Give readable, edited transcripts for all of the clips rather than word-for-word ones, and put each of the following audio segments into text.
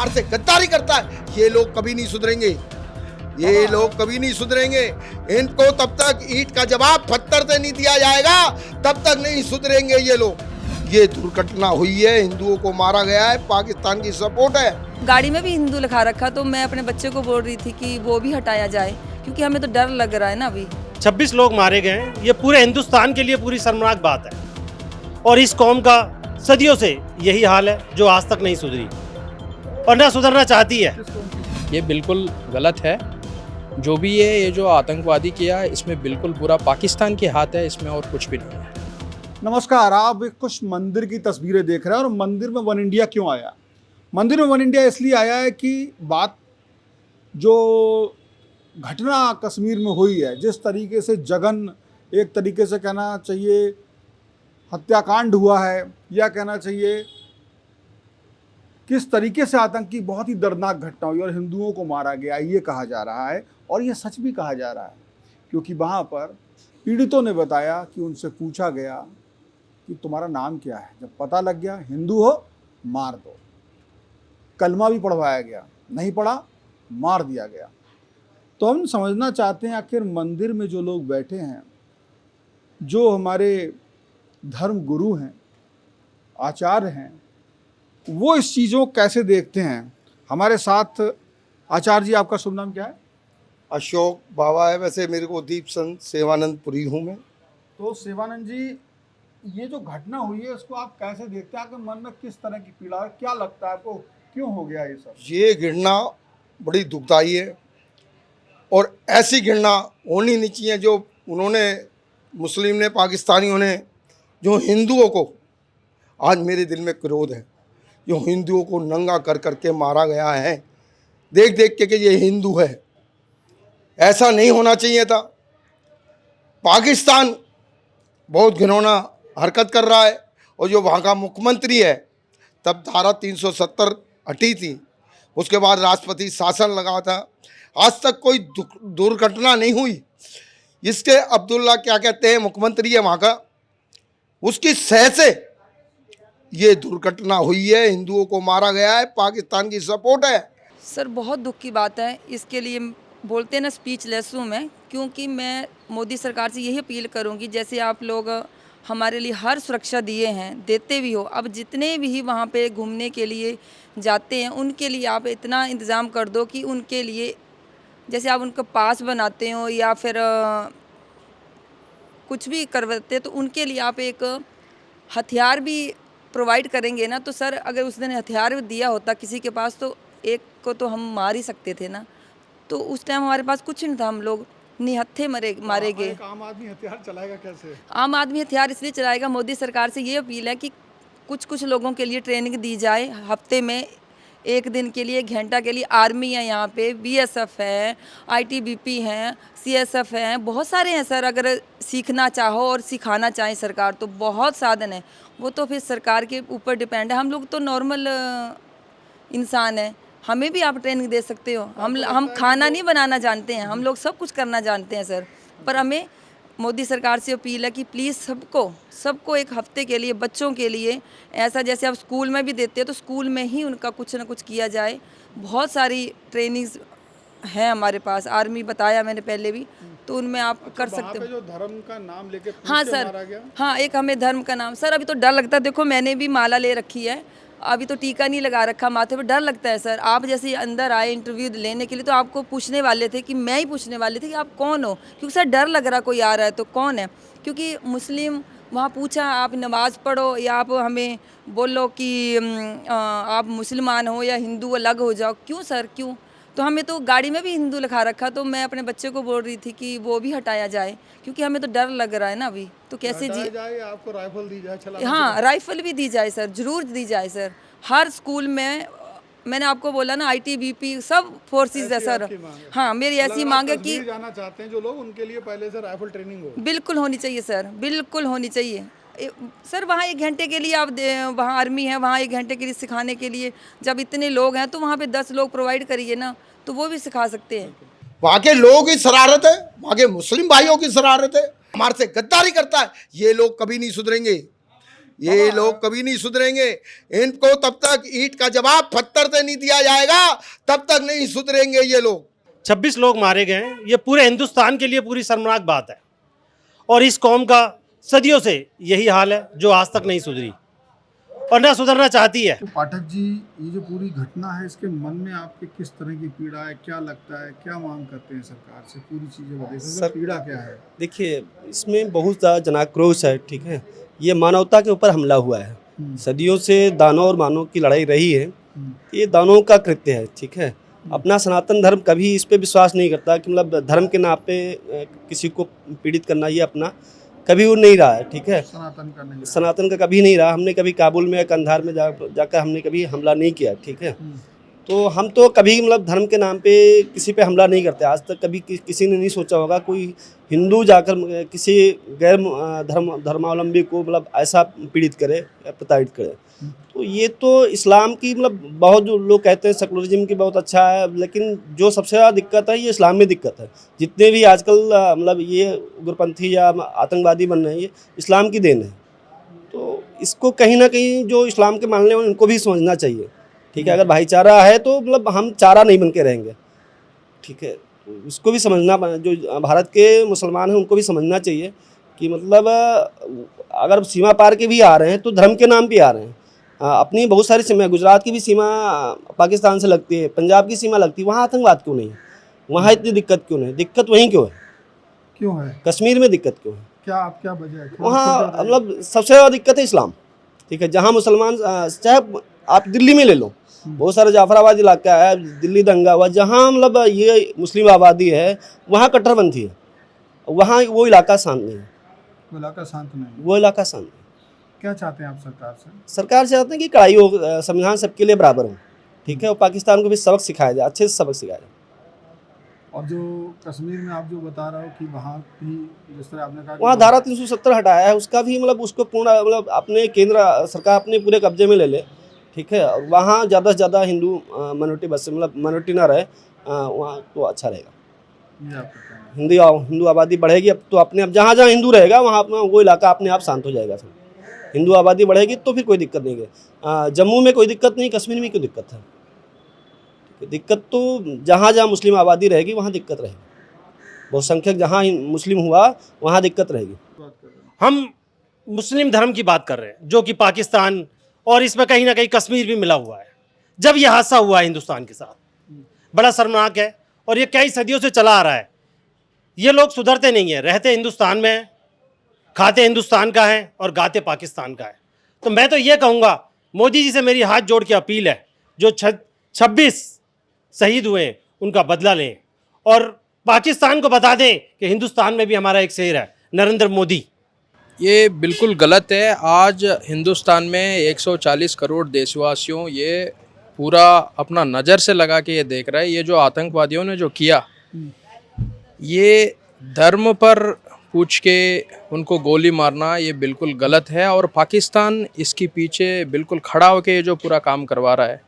हमारे से गद्दारी करता है, ये लोग कभी नहीं सुधरेंगे, ये लोग कभी नहीं सुधरेंगे। इनको तब तक ईंट का जवाब पत्थर से नहीं दिया जाएगा, तब तक नहीं सुधरेंगे ये लोग। ये दुर्घटना हुई है, हिंदुओं को मारा गया है, पाकिस्तान की सपोर्ट है। गाड़ी में भी हिंदू लिखा रखा, तो मैं अपने बच्चे को बोल रही थी कि वो भी हटाया जाए, क्योंकि हमें तो डर लग रहा है ना। अभी 26 लोग मारे गए हैं। ये पूरे हिंदुस्तान के लिए पूरी शर्मनाक बात है और इस कौम का सदियों से यही हाल है जो आज तक नहीं सुधरी और ना सुधरना चाहती है। ये बिल्कुल गलत है जो भी ये जो आतंकवादी किया है, इसमें बिल्कुल पूरा पाकिस्तान के हाथ है, इसमें और कुछ भी नहीं है। नमस्कार, आप एक कुछ मंदिर की तस्वीरें देख रहे हैं। और मंदिर में वन इंडिया क्यों आया? मंदिर में वन इंडिया इसलिए आया है कि बात जो घटना कश्मीर में हुई है, जिस तरीके से जघन, एक तरीके से कहना चाहिए हत्याकांड हुआ है, या कहना चाहिए किस तरीके से आतंकी बहुत ही दर्दनाक घटना हुई और हिंदुओं को मारा गया, ये कहा जा रहा है। और ये सच भी कहा जा रहा है, क्योंकि वहाँ पर पीड़ितों ने बताया कि उनसे पूछा गया कि तुम्हारा नाम क्या है। जब पता लग गया हिंदू हो, मार दो। कलमा भी पढ़वाया गया, नहीं पढ़ा, मार दिया गया। तो हम समझना चाहते हैं आखिर मंदिर में जो लोग बैठे हैं, जो हमारे धर्म गुरु हैं, आचार्य हैं, वो इस चीज़ों को कैसे देखते हैं। हमारे साथ आचार्य जी, आपका शुभ नाम क्या है? अशोक बाबा है, वैसे मेरे को दीप संत सेवानंदपुरी हूँ मैं। तो सेवानंद जी, ये जो घटना हुई है उसको आप कैसे देखते हैं? आपके मन में किस तरह की पीड़ा है? क्या लगता है आपको, क्यों हो गया ये सब? ये घटना बड़ी दुखदाई है और ऐसी घटना होनी नहीं चाहिए जो उन्होंने, मुस्लिम ने, पाकिस्तानियों ने, जो हिंदुओं को, आज मेरे दिल में क्रोध है, जो हिंदुओं को नंगा कर करके मारा गया है, देख देख के कि ये हिंदू है। ऐसा नहीं होना चाहिए था। पाकिस्तान बहुत घिनौना हरकत कर रहा है और जो वहाँ का मुख्यमंत्री है, तब धारा 370 हटी थी, उसके बाद राष्ट्रपति शासन लगा था, आज तक कोई दुर्घटना नहीं हुई। इसके अब्दुल्ला क्या कहते हैं, मुख्यमंत्री है वहाँ का, उसकी सह से ये दुर्घटना हुई है, हिंदुओं को मारा गया है, पाकिस्तान की सपोर्ट है। सर बहुत दुख की बात है। इसके लिए बोलते ना स्पीचलेस हूँ मैं, क्योंकि मैं मोदी सरकार से यही अपील करूँगी, जैसे आप लोग हमारे लिए हर सुरक्षा दिए हैं, देते भी हो, अब जितने भी वहाँ पे घूमने के लिए जाते हैं उनके लिए आप इतना इंतज़ाम कर दो कि उनके लिए, जैसे आप उनका पास बनाते हो या फिर कुछ भी करवाते हैं, तो उनके लिए आप एक हथियार भी प्रोवाइड करेंगे ना। तो सर अगर उस दिन हथियार भी दिया होता किसी के पास, तो एक को तो हम मार ही सकते थे ना। तो उस टाइम हमारे पास कुछ नहीं था, हम लोग निहत्थे मारे गए। आम आदमी हथियार चलाएगा कैसे? आम आदमी हथियार इसलिए चलाएगा, मोदी सरकार से ये अपील है कि कुछ लोगों के लिए ट्रेनिंग दी जाए, हफ्ते में एक दिन के लिए, 1 घंटा के लिए। आर्मी है यहाँ पे, बीएसएफ है, आईटीबीपी हैं, सीएसएफ हैं, बहुत सारे हैं सर। अगर सीखना चाहो और सिखाना चाहे सरकार, तो बहुत साधन है। वो तो फिर सरकार के ऊपर डिपेंड है। हम लोग तो नॉर्मल इंसान हैं, हमें भी आप ट्रेनिंग दे सकते हो। हम खाना नहीं बनाना जानते हैं, हम लोग सब कुछ करना जानते हैं सर। पर हमें मोदी सरकार से अपील है कि प्लीज़ सबको एक हफ्ते के लिए, बच्चों के लिए, ऐसा जैसे आप स्कूल में भी देते हो, तो स्कूल में ही उनका कुछ ना कुछ किया जाए। बहुत सारी ट्रेनिंग्स हैं हमारे पास, आर्मी बताया मैंने पहले भी, तो उनमें आप कर सकते हो। जो धर्म का नाम लेके हाँ सर, हाँ, एक हमें धर्म का नाम, सर अभी तो डर लगता है। देखो मैंने भी माला ले रखी है, अभी तो टीका नहीं लगा रखा माथे पर, डर लगता है सर। आप जैसे अंदर आए इंटरव्यू लेने के लिए, तो आपको पूछने वाले थे कि मैं ही पूछने वाले थे कि आप कौन हो, क्योंकि सर डर लग रहा कोई आ रहा है तो कौन है। क्योंकि मुस्लिम वहाँ पूछा आप नमाज़ पढ़ो या आप हमें बोलो कि आप मुसलमान हो या हिंदू अलग हो जाओ, क्यों सर, क्यों? तो हमें तो गाड़ी में भी हिंदू लिखा रखा, तो मैं अपने बच्चे को बोल रही थी कि वो भी हटाया जाए, क्योंकि हमें तो डर लग रहा है ना अभी। तो कैसे जी जाए, आपको राइफल दी जाए, हाँ, राइफल भी दी जाए सर, ज़रूर दी जाए सर। हर स्कूल में, मैंने आपको बोला ना, आईटीबीपी सब फोर्सेस है सर। हाँ, मेरी ऐसी मांग है कि जाना चाहते हैं जो लोग, उनके लिए पहले से राइफल ट्रेनिंग हो। बिल्कुल होनी चाहिए सर, बिल्कुल होनी चाहिए सर। वहाँ 1 घंटे के लिए आप वहाँ आर्मी है, वहाँ 1 घंटे के लिए सिखाने के लिए, जब इतने लोग हैं तो वहाँ पे 10 लोग प्रोवाइड करिए ना, तो वो भी सिखा सकते हैं। वहाँ के लोगों की शरारत है, वहाँ के मुस्लिम भाइयों की शरारत है, हमारे से गद्दारी करता है, ये लोग कभी नहीं सुधरेंगे, ये लोग कभी नहीं सुधरेंगे। इनको तब तक ईंट का जवाब पत्थर से नहीं दिया जाएगा तब तक नहीं सुधरेंगे ये लोग। 26 लोग मारे गए हैं, ये पूरे हिंदुस्तान के लिए पूरी शर्मनाक बात है। और इस कौम का सदियों से यही हाल है जो आज तक नहीं सुधरी और ना सुधरना चाहती है। तो पाठक जी, ये जो पूरी घटना है इसके मन में आपके किस तरह की पीड़ा है, क्या लगता है, क्या मांग करते हैं सरकार से? पूरी चीज़ें बताइए सर, पीड़ा क्या है? देखिए, इसमें बहुत ज़्यादा जनाक्रोश है, ठीक है। ये मानवता के ऊपर हमला हुआ है। सदियों से दानव और मानव की लड़ाई रही है। ये दानवों का कृत्य है, ठीक है। अपना सनातन धर्म कभी इस पे विश्वास नहीं करता कि मतलब धर्म के नाम पे किसी को पीड़ित करना, ये अपना कभी वो नहीं रहा है, ठीक है। सनातन का कभी नहीं रहा। हमने कभी काबुल में कंधार में जाकर हमने कभी हमला नहीं किया, ठीक है। तो हम तो कभी मतलब धर्म के नाम पे किसी पे हमला नहीं करते। आज तक कभी किसी ने नहीं सोचा होगा कोई हिंदू जाकर किसी गैर धर्मावलंबी को मतलब ऐसा पीड़ित करे या प्रताड़ित करे। तो ये तो इस्लाम की मतलब बहुत जो लोग कहते हैं सेकुलरिज्म की बहुत अच्छा है, लेकिन जो सबसे ज़्यादा दिक्कत है ये इस्लाम में दिक्कत है। जितने भी आजकल मतलब ये उग्रपंथी या आतंकवादी बन रहे हैं ये इस्लाम की देन है। तो इसको कहीं ना कहीं जो इस्लाम के मानने वाले उनको भी समझना चाहिए, ठीक है। अगर भाईचारा है तो मतलब हम चारा नहीं बन के रहेंगे, ठीक है। उसको भी समझना, जो भारत के मुसलमान हैं उनको भी समझना चाहिए कि मतलब अगर सीमा पार के भी आ रहे हैं तो धर्म के नाम पे आ रहे हैं। अपनी बहुत सारी सीमा, गुजरात की भी सीमा पाकिस्तान से लगती है, पंजाब की सीमा लगती है, वहाँ आतंकवाद क्यों नहीं है? वहाँ इतनी दिक्कत क्यों नहीं? दिक्कत वहीं क्यों है? कश्मीर में दिक्कत क्यों है? क्या वजह है? वहाँ मतलब सबसे ज़्यादा दिक्कत है इस्लाम, ठीक है। जहाँ मुसलमान, चाहे आप दिल्ली में ले लो, बहुत सारा जाफराबाद इलाका है, दिल्ली दंगा हुआ, जहाँ मतलब ये मुस्लिम आबादी है वहाँ कट्टरपंथी है, वहाँ वो इलाका शांत नहीं है। वो इलाका शांत नहीं, वो इलाका शांत नहीं। क्या चाहते हैं आप सरकार से? सरकार चाहते हैं कि कड़ाई हो, संविधान सबके लिए बराबर हो, ठीक है। और पाकिस्तान को भी सबक सिखाया जाए, अच्छे से सबक सिखाया जाए। और जो कश्मीर में आप जो बता रहे हो कि वहाँ भी जिस तरह आपने कहा वहाँ धारा 370 हटाया है, उसका भी मतलब उसको पूर्ण मतलब अपने केंद्र सरकार अपने पूरे कब्जे में ले ले, ठीक है। और वहाँ ज़्यादा से ज़्यादा हिंदू माइनॉरिटी बस मतलब माइनॉरिटी ना रहे, वहाँ तो अच्छा रहेगा। हिंदू आबादी बढ़ेगी अब तो अपने, अब जहाँ जहाँ हिंदू रहेगा वहाँ अपना वो इलाका अपने आप शांत हो जाएगा। फिर हिंदू आबादी बढ़ेगी तो फिर कोई दिक्कत नहीं है। जम्मू में कोई दिक्कत नहीं, कश्मीर में क्यों दिक्कत है? दिक्कत तो जहाँ जहाँ मुस्लिम आबादी रहेगी वहाँ दिक्कत रहेगी। बहुसंख्यक जहाँ मुस्लिम हुआ वहाँ दिक्कत रहेगी। हम मुस्लिम धर्म की बात कर रहे हैं जो कि पाकिस्तान और इसमें कहीं ना कहीं कश्मीर भी मिला हुआ है। जब यह हादसा हुआ है हिंदुस्तान के साथ, बड़ा शर्मनाक है और ये कई सदियों से चला आ रहा है। ये लोग सुधरते नहीं है, रहते हिंदुस्तान में हैं, खाते हिंदुस्तान का है और गाते पाकिस्तान का है। तो मैं तो ये कहूँगा, मोदी जी से मेरी हाथ जोड़ के अपील है, जो 26 शहीद हुए हैं उनका बदला लें और पाकिस्तान को बता दें कि हिंदुस्तान में भी हमारा एक शेर है, नरेंद्र मोदी। ये बिल्कुल गलत है। आज हिंदुस्तान में 140 करोड़ देशवासियों ये पूरा अपना नज़र से लगा के ये देख रहा है, ये जो आतंकवादियों ने जो किया, ये धर्म पर पूछ के उनको गोली मारना ये बिल्कुल गलत है। और पाकिस्तान इसके पीछे बिल्कुल खड़ा होकर ये जो पूरा काम करवा रहा है,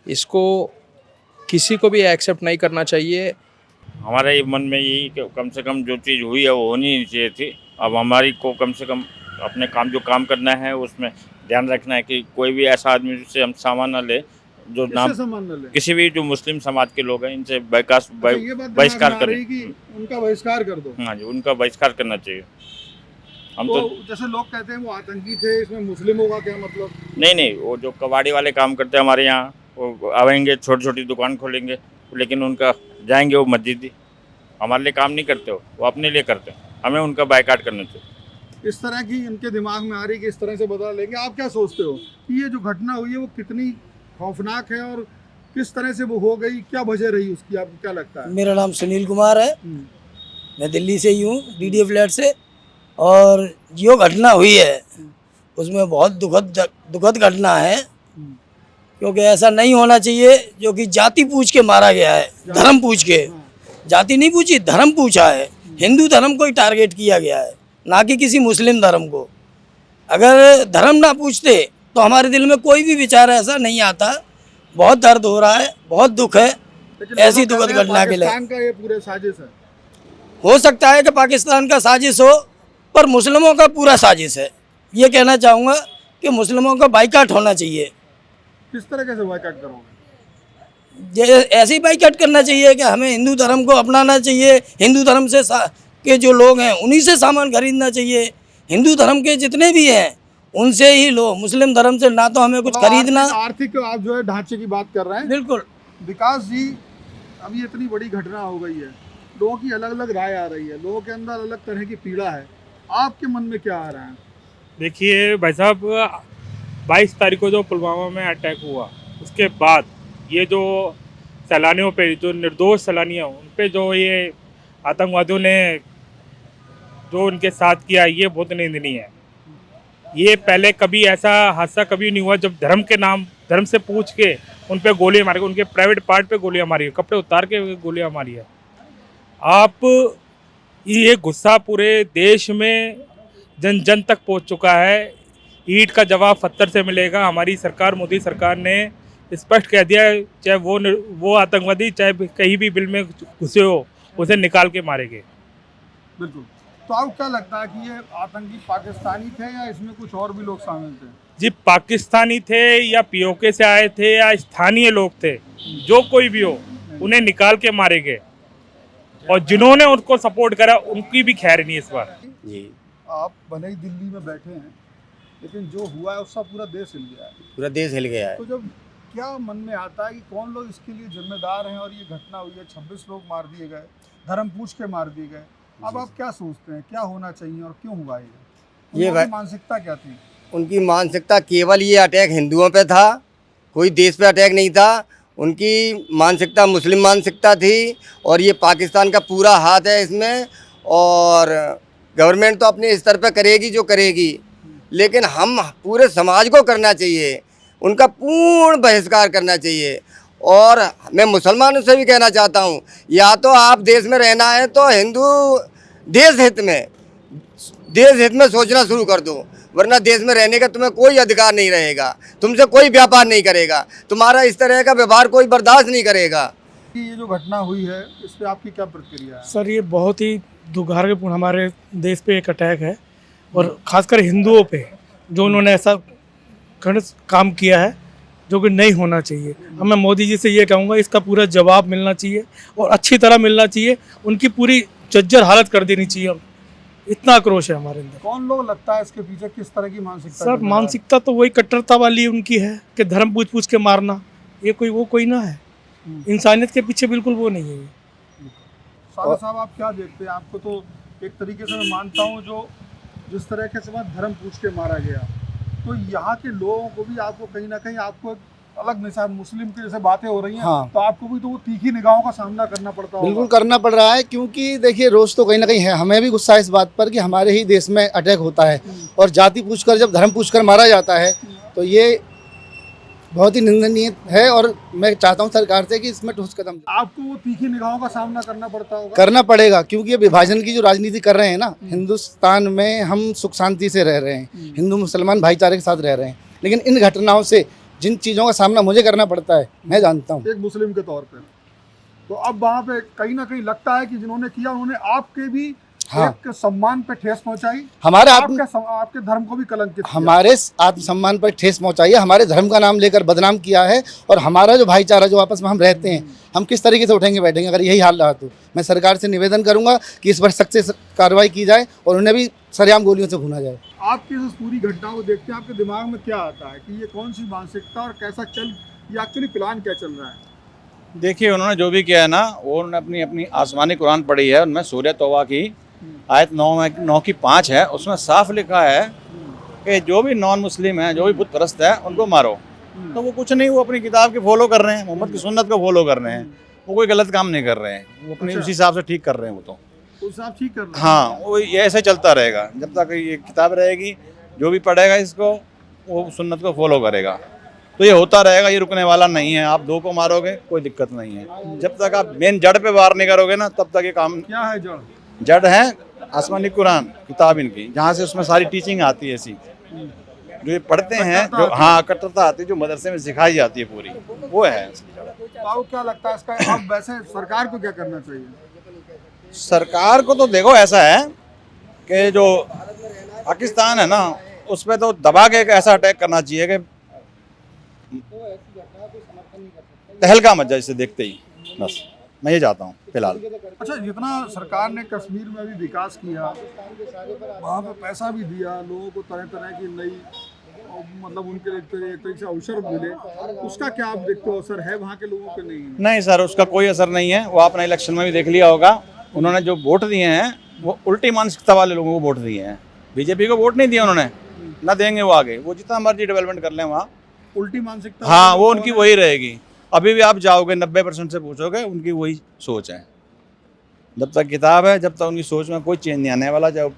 इसको किसी को भी एक्सेप्ट नहीं करना चाहिए। हमारे मन में यही कि कम से कम जो चीज़ हुई है वो होनी नहीं चाहिए थी। अब हमारी को कम से कम अपने काम जो काम करना है उसमें ध्यान रखना है कि कोई भी ऐसा आदमी जिससे हम सामान न ले, जो नाम किसी भी जो मुस्लिम समाज के लोग हैं इनसे बहिष्कार करें। उनका बहिष्कार कर दो। हाँ जी, उनका बहिष्कार करना चाहिए। हम तो जैसे लोग कहते हैं वो आतंकी थे, इसमें मुस्लिमों का क्या मतलब? नहीं, वो जो कबाड़ी वाले काम करते हैं हमारे यहाँ, वो आएंगे छोटी छोटी दुकान खोलेंगे, लेकिन उनका जाएंगे वो मस्जिद, हमारे लिए काम नहीं करते, वो अपने लिए करते हैं, हमें उनका बायकाट करना चाहिए। इस तरह की इनके दिमाग में आ रही कि इस तरह से बदला लेंगे। आप क्या सोचते हो कि ये जो घटना हुई है वो कितनी खौफनाक है और किस तरह से वो हो गई, क्या वजह रही उसकी, आपको क्या लगता है? मेरा नाम सुनील कुमार है, मैं दिल्ली से ही हूँ, डीडीए फ्लैट से। और जो घटना हुई है उसमें बहुत दुखद घटना है, क्योंकि ऐसा नहीं होना चाहिए। जो कि जाति पूछ के मारा गया है, धर्म पूछ के, जाति नहीं पूछी, धर्म पूछा है। हिंदू धर्म को ही टारगेट किया गया है, ना कि किसी मुस्लिम धर्म को। अगर धर्म ना पूछते तो हमारे दिल में कोई भी विचार ऐसा नहीं आता। बहुत दर्द हो रहा है, बहुत दुख है ऐसी दुखद घटना के लिए। पाकिस्तान का ये पूरे साजिश है। हो सकता है कि पाकिस्तान का साजिश हो, पर मुस्लिमों का पूरा साजिश है, ये कहना चाहूँगा कि मुस्लिमों का बाइकाट होना चाहिए। किस तरह से बाइकाट करोगे? ये ऐसे ही बाइकाट करना चाहिए कि हमें हिंदू धर्म को अपनाना चाहिए, हिंदू धर्म से के जो लोग हैं उन्हीं से सामान खरीदना चाहिए। हिंदू धर्म के जितने भी हैं उनसे ही लो, मुस्लिम धर्म से ना तो हमें कुछ खरीदना। आर्थिक आप जो है ढांचे की बात कर रहे हैं। बिल्कुल। विकास जी, अभी इतनी बड़ी घटना हो गई है, लोगों की अलग अलग राय आ रही है, लोगों के अंदर अलग तरह की पीड़ा है, आपके मन में क्या आ रहा है? देखिए भाई साहब, 22 तारीख को जो पुलवामा में अटैक हुआ उसके बाद ये जो सैलानियों पे, जो निर्दोष सैलानी हैं उन पे जो ये आतंकवादियों ने जो उनके साथ किया, ये बहुत निंदनीय है। ये पहले कभी ऐसा हादसा कभी नहीं हुआ जब धर्म के नाम, धर्म से पूछ के उन पे गोलियां मारी, उनके प्राइवेट पार्ट पे गोलियां मारी, कपड़े उतार के गोलियां मारी है। आप ये गुस्सा पूरे देश में जन जन तक पहुंच चुका है। ईंट का जवाब पत्थर से मिलेगा। हमारी सरकार, मोदी सरकार ने स्पष्ट कह दिया है, चाहे वो आतंकवादी चाहे कहीं भी बिल में घुसे हो, उसे निकाल के मारेंगे। बिल्कुल। तो आपको क्या लगता है कि ये आतंकी पाकिस्तानी थे या इसमें कुछ और भी लोग शामिल थे? जी, पाकिस्तानी थे या पीओके से आए थे या स्थानीय लोग थे, जो कोई भी हो उन्हें निकाल के मारेंगे। और जिन्होंने उनको सपोर्ट करा उनकी भी खैर नहीं इस बार। जी, आप भले ही दिल्ली में बैठे हैं, लेकिन जो हुआ है उसका पूरा देश हिल गया है। पूरा देश हिल गया है। तो जब क्या मन में आता है कि कौन लोग इसके लिए जिम्मेदार हैं और ये घटना हुई है, 26 लोग मार दिए गए, धर्म पूछ के मार दिए गए, अब आप क्या सोचते हैं, क्या होना चाहिए और क्यों हुआ ये भाई, मानसिकता क्या थी? उनकी मानसिकता केवल ये अटैक हिंदुओं पे था, कोई देश पे अटैक नहीं था। उनकी मानसिकता मुस्लिम मानसिकता थी और ये पाकिस्तान का पूरा हाथ है इसमें। और गवर्नमेंट तो अपने स्तर पे करेगी जो करेगी, लेकिन हम पूरे समाज को करना चाहिए, उनका पूर्ण बहिष्कार करना चाहिए। और मैं मुसलमानों से भी कहना चाहता हूँ, या तो आप देश में रहना है तो हिंदू देश हित में सोचना शुरू कर दो, वरना देश में रहने का तुम्हें कोई अधिकार नहीं रहेगा, तुमसे कोई व्यापार नहीं करेगा, तुम्हारा इस तरह का व्यवहार कोई बर्दाश्त नहीं करेगा। ये जो घटना हुई है इस पे आपकी क्या प्रतिक्रिया है? सर, ये बहुत ही दुर्भाग्यपूर्ण हमारे देश पे एक अटैक है, और ख़ासकर हिंदुओं पे जो उन्होंने ऐसा घृणित काम किया है जो कि नहीं होना चाहिए। अब मैं मोदी जी से ये कहूँगा, इसका पूरा जवाब मिलना चाहिए और अच्छी तरह मिलना चाहिए, उनकी पूरी जर्जर हालत कर देनी चाहिए। इतना आक्रोश है हमारे अंदर। कौन लोग लगता है इसके पीछे, किस तरह की मानसिकता? सर, मानसिकता तो वही कट्टरता वाली उनकी है कि धर्म पूछ पूछ के मारना, ये कोई ना है। इंसानियत के पीछे बिल्कुल वो नहीं है ये। सादा साहब, आप क्या देखते हैं? आपको तो एक तरीके से मैं मानता हूँ, जो जिस तरह के से धर्म पूछ के मारा गया, तो यहाँ के लोगों को भी आपको कहीं ना कहीं आपको अलग निशान, मुस्लिम की जैसे बातें हो रही हैं, हाँ। तो आपको भी तो वो तीखी निगाहों का सामना करना पड़ता होगा। बिल्कुल करना पड़ रहा है, क्योंकि देखिए रोज़ तो कहीं ना कहीं है, हमें भी गुस्सा है इस बात पर कि हमारे ही देश में अटैक होता है और जाति पूछकर, जब धर्म पूछकर मारा जाता है, तो ये बहुत ही निंदनीय है। और मैं चाहता हूँ सरकार से कि इसमें ठोस कदम। आपको वो तीखी निगाहों का सामना करना पड़ता होगा। करना पड़ेगा, क्योंकि ये विभाजन की जो राजनीति कर रहे हैं ना, हिंदुस्तान में हम सुख शांति से रह रहे हैं, हिंदू मुसलमान भाईचारे के साथ रह रहे हैं, लेकिन इन घटनाओं से जिन चीज़ों का सामना मुझे करना पड़ता है, मैं जानता हूँ एक मुस्लिम के तौर पे, तो अब वहाँ पे कहीं ना कहीं लगता है कि जिन्होंने किया उन्होंने आपके भी एक सम्मान पे ठेस पहुंचाई, हमारे आपके धर्म को भी कलंकित किया। हमारे आत्मसम्मान पर ठेस पहुंचाई है, हमारे धर्म का नाम लेकर बदनाम किया है। और हमारा जो भाईचारा, जो आपस में हम रहते हैं, हम किस तरीके से उठेंगे बैठेंगे अगर यही हाल रहा तो? मैं सरकार से निवेदन करूंगा कि इस पर सख्त से कार्रवाई की जाए और उन्हें भी सरेआम गोलियों से भूना जाए। आपकी इस पूरी घटना को देखते हैं, आपके दिमाग में क्या आता है कि ये कौन सी मानसिकता और कैसा ये एक्चुअली प्लान क्या चल रहा है? देखिए, उन्होंने जो भी किया है ना, वो उन्होंने अपनी आसमानी कुरान पढ़ी है, उनमें सूरह तौबा की आयत 9 की 5 है, उसमें साफ लिखा है कि जो भी नॉन मुस्लिम है, जो भी बुत परस्त है, उनको मारो। तो वो कुछ नहीं, वो अपनी किताब के फॉलो कर रहे हैं, मोहम्मद की सुन्नत को फॉलो कर रहे हैं, वो कोई गलत काम नहीं कर रहे हैं, वो अपने उसी हिसाब से ठीक कर रहे हैं। वो तो ठीक कर रहे हैं। हाँ, वो ये ऐसे चलता रहेगा जब तक ये किताब रहेगी। जो भी पढ़ेगा इसको, वो सुन्नत को फॉलो करेगा, तो ये होता रहेगा, ये रुकने वाला नहीं है। आप दो को मारोगे कोई दिक्कत नहीं है, जब तक आप मेन जड़ पे वार नहीं करोगे ना, तब तक ये काम। क्या है जड़? जड़ है आसमानी कुरान किताब इनकी, जहाँ से उसमें सारी टीचिंग आती है ऐसी, जो ये पढ़ते हैं, जो हाँ कट्टरता आती है, जो मदरसे में सिखाई जाती है पूरी, वो है। आपको क्या लगता है इसका? अब वैसे सरकार को क्या करना चाहिए? सरकार को तो देखो ऐसा है कि जो पाकिस्तान है ना, उस पर तो दबा के एक ऐसा अटैक करना चाहिए कि तहलका मच जाए इसे देखते ही। बस मैं ये चाहता हूँ फिलहाल। अच्छा, जितना सरकार ने कश्मीर में अभी विकास किया, वहाँ पे पैसा भी दिया, लोगों को तरह तरह की नई मतलब उनके लिए एक तरह से अवसर मिले, उसका क्या आप देखते हो, असर है वहाँ के लोगों के? नहीं सर, उसका कोई असर नहीं है। वो आपने इलेक्शन में भी देख लिया होगा, उन्होंने जो वोट दिए हैं वो उल्टी मानसिकता वाले लोगों को वोट दिए हैं। बीजेपी को वोट नहीं दिया उन्होंने, ना देंगे वो आगे। वो जितना मर्जी डेवलपमेंट कर लें वहाँ, उल्टी मानसिकता, हाँ वो उनकी वही रहेगी। अभी भी आप जाओगे 90% से पूछोगे, उनकी वही सोच है। जब तक किताब है, जब तक उनकी सोच में कोई चेंज नहीं आने वाला। जब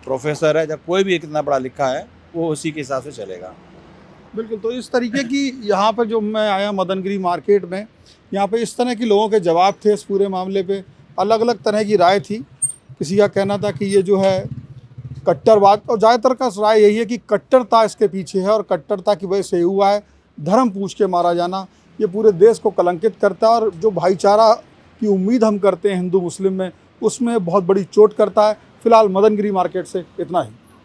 प्रोफेसर है, जब कोई भी कितना पढ़ा लिखा है, वो उसी के हिसाब से चलेगा। बिल्कुल। तो इस तरीके की यहाँ पर जो मैं आया मदनगिरी मार्केट में, यहाँ पे इस तरह के लोगों के जवाब थे इस पूरे मामले पे। अलग अलग तरह की राय थी। किसी का कहना था कि ये जो है कट्टरवाद, और ज़्यादातर का राय यही है कि कट्टरता इसके पीछे है और कट्टरता की वजह से हुआ है। धर्म पूछ के मारा जाना ये पूरे देश को कलंकित करता है और जो भाईचारा की उम्मीद हम करते हैं हिंदू मुस्लिम में, उसमें बहुत बड़ी चोट करता है। फिलहाल मदनगिरी मार्केट से इतना ही।